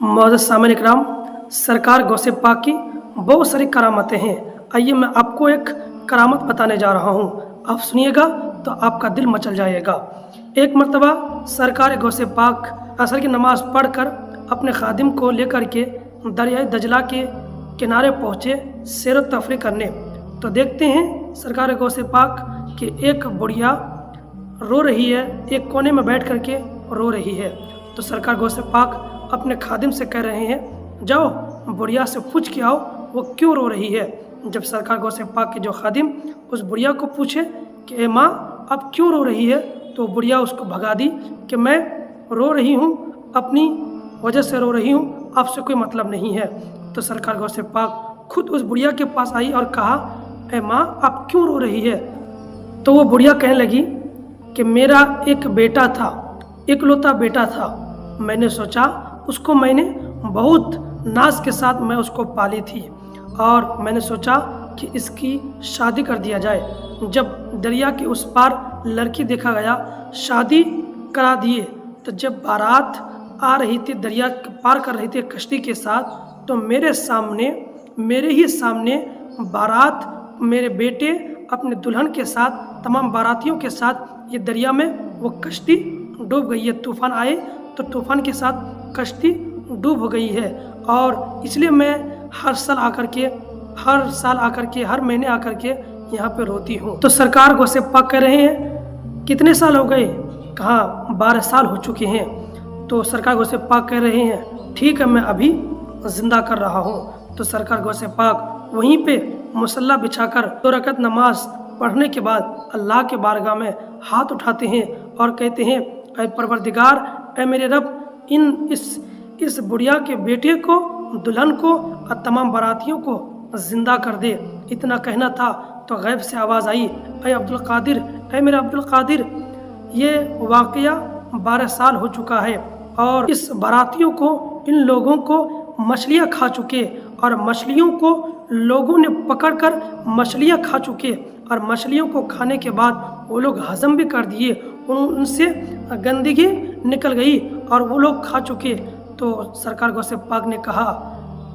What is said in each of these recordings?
मोअज़्ज़ज़ सामईन इकराम, सरकार गौसे पाक की बहुत सारी करामतें हैं। आइए मैं आपको एक करामत बताने जा रहा हूँ, आप सुनिएगा तो आपका दिल मचल जाएगा। एक मर्तबा सरकार गौसे पाक असर की नमाज़ पढ़कर अपने खादिम को लेकर के दरियाए दजला के किनारे पहुँचे सैर व तफरीह करने। तो देखते हैं सरकार गौसे पाक कि एक बुढ़िया रो रही है, एक कोने में बैठ करके रो रही है। तो सरकार गौसे पाक अपने खादिम से कह रहे हैं, जाओ बुढ़िया से पूछ के आओ वो क्यों रो रही है। जब सरकार गौसे पाक के जो खादिम उस बुढ़िया को पूछे कि ए माँ अब क्यों रो रही है, तो बुढ़िया उसको भगा दी कि मैं रो रही हूँ, अपनी वजह से रो रही हूँ, आपसे कोई मतलब नहीं है। तो सरकार गौसे पाक खुद उस बुढ़िया के पास आई और कहा, ए माँ आप क्यों रो रही है। तो वो बुढ़िया कहने लगी कि मेरा एक बेटा था, इकलौता बेटा था, मैंने सोचा उसको मैंने बहुत नाज के साथ मैं उसको पाली थी और मैंने सोचा कि इसकी शादी कर दिया जाए। जब दरिया के उस पार लड़की देखा गया, शादी करा दिए। तो जब बारात आ रही थी, दरिया पार कर रही थी कश्ती के साथ, तो मेरे ही सामने बारात, मेरे बेटे अपने दुल्हन के साथ, तमाम बारातियों के साथ ये दरिया में वो कश्ती डूब गई है। तूफ़ान आए तो तूफ़ान के साथ कश्ती डूब गई है और इसलिए मैं हर साल आकर के हर महीने आकर के यहाँ पे रोती हूँ। तो सरकार गौसे पाक कह रहे हैं कितने साल हो गए, कहा 12 साल हो चुके हैं। तो सरकार गौसे पाक कह रहे हैं ठीक है मैं अभी जिंदा कर रहा हूँ। तो सरकार गौसे पाक वहीं पे मुसल्ला बिछाकर 2 रकअत नमाज पढ़ने के बाद अल्लाह के बारगाह में हाथ उठाते हैं और कहते हैं, ऐ परवरदिगार, ऐ मेरे रब, इस बुढ़िया के बेटे को, दुल्हन को और तमाम बारातियों को जिंदा कर दे। इतना कहना था तो गैब से आवाज़ आई, ऐ अब्दुल कादिर, ऐ मेरा अब्दुल कादिर, ये वाक़या 12 साल हो चुका है और इस बारातियों को, इन लोगों को मछलियाँ खा चुके और मछलियों को लोगों ने पकड़कर मछलियाँ खा चुके और मछलियों को खाने के बाद वो लोग हजम भी कर दिए, उनसे गंदगी निकल गई और वो लोग खा चुके। तो सरकार गौसे पाक ने कहा,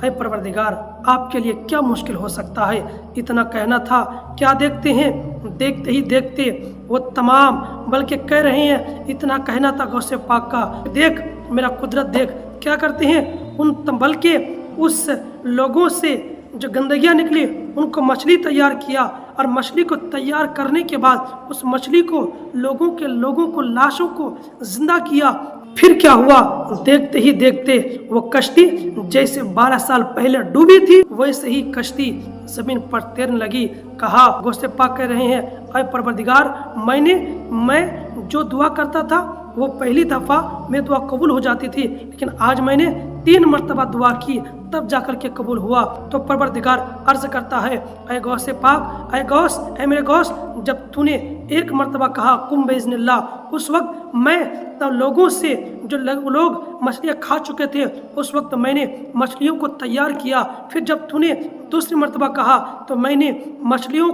ऐ परवरदिगार, आपके लिए क्या मुश्किल हो सकता है। इतना कहना था, क्या देखते हैं, देखते ही देखते वो तमाम, बल्कि कह रहे हैं इतना कहना था गौसे पाक का, देख मेरा कुदरत देख क्या करते हैं, बल्कि उस लोगों से जो गंदगियाँ निकली उनको मछली तैयार किया और मछली को तैयार करने के बाद उस मछली को लोगों को लाशों को जिंदा किया। फिर क्या हुआ, देखते ही देखते वो कश्ती जैसे 12 साल पहले डूबी थी वैसे ही कश्ती जमीन पर तैरने लगी। कहा, गौसे पाक कह रहे हैं, ऐ परवरदिगार, मैं जो दुआ करता था वो पहली दफ़ा में दुआ कबूल हो जाती थी, लेकिन आज मैंने 3 मरतबा दुआ की तब जाकर के कबूल हुआ। तो परवरदिगार अर्ज करता है, ऐ गौसे पाक, ऐ गौस, ऐ मेरे गौस, जब तूने 1 मरतबा कहा कुम बेइज़्निल्लाह, उस वक्त मैं तब लोगों से, जो लोग मछलियाँ खा चुके थे, उस वक्त मैंने मछलियों को तैयार किया। फिर जब तूने दूसरी मरतबा कहा तो मैंने मछलियों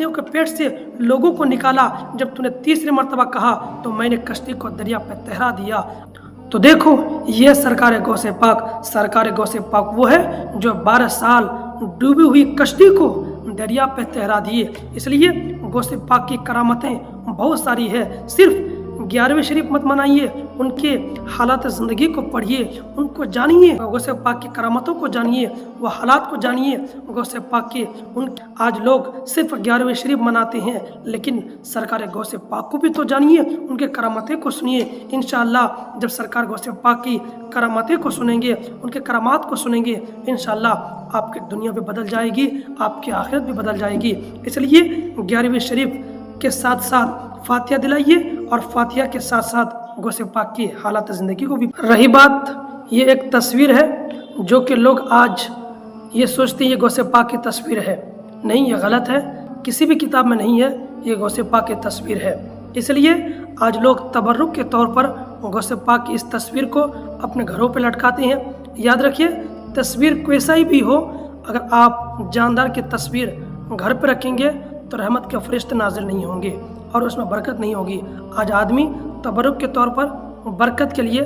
के पेट से लोगों को निकाला। जब तूने तीसरी मरतबा कहा तो मैंने कश्ती को दरिया पर तैरा दिया। तो देखो ये सरकार गौसे पाक वो है जो 12 साल डूबी हुई कश्ती को दरिया पे तैरा दिए। इसलिए गौसे पाक की करामतें बहुत सारी है। सिर्फ 11वें शरीफ मत मनाइए, उनके हालात ज़िंदगी को पढ़िए, उनको जानिए, गौसे पाक की करामतों को जानिए, वो हालात को जानिए गौसे पाक के। आज लोग सिर्फ 11वें शरीफ मनाते हैं, लेकिन सरकार गौसे पाक को भी तो जानिए, उनके करामतें को सुनिए। इंशाअल्लाह जब सरकार गौसे पाक की करामतें को सुनेंगे, उनके करामात को सुनेंगे, इंशाअल्लाह आपकी दुनिया भी बदल जाएगी, आपकी आखिरत भी बदल जाएगी। इसलिए 11वें शरीफ के साथ साथ फातिहा दिलाइए और फातिहा के साथ साथ गौसे पाक की हालात ज़िंदगी को भी। रही बात, ये एक तस्वीर है जो कि लोग आज ये सोचते हैं ये गौसे पाक की तस्वीर है। नहीं, ये गलत है, किसी भी किताब में नहीं है, ये गौसे पाक की तस्वीर है। इसलिए आज लोग तबर्रुक के तौर पर गौसे पाक की इस तस्वीर को अपने घरों पर लटकाते हैं। याद रखिए, तस्वीर कैसा ही भी हो, अगर आप जानदार की तस्वीर घर पर रखेंगे तो रहमत के फरिश्ते नाजिल नहीं होंगे और उसमें बरकत नहीं होगी। आज आदमी तबरुक के तौर पर बरकत के लिए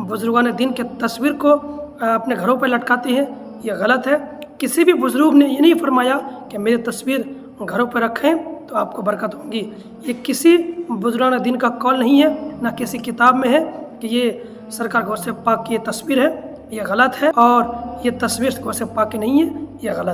बुजुर्गान दीन के तस्वीर को अपने घरों पर लटकाती हैं, ये गलत है। किसी भी बुजुर्ग ने ये नहीं फरमाया कि मेरी तस्वीर घरों पर रखें तो आपको बरकत होगी। ये किसी बुजुर्गान दीन का कौल नहीं है, ना किसी किताब में है कि ये सरकार गौसे पाक की ये तस्वीर है। ये गलत है और ये तस्वीर गौसे पाक की नहीं है, ये गलत है।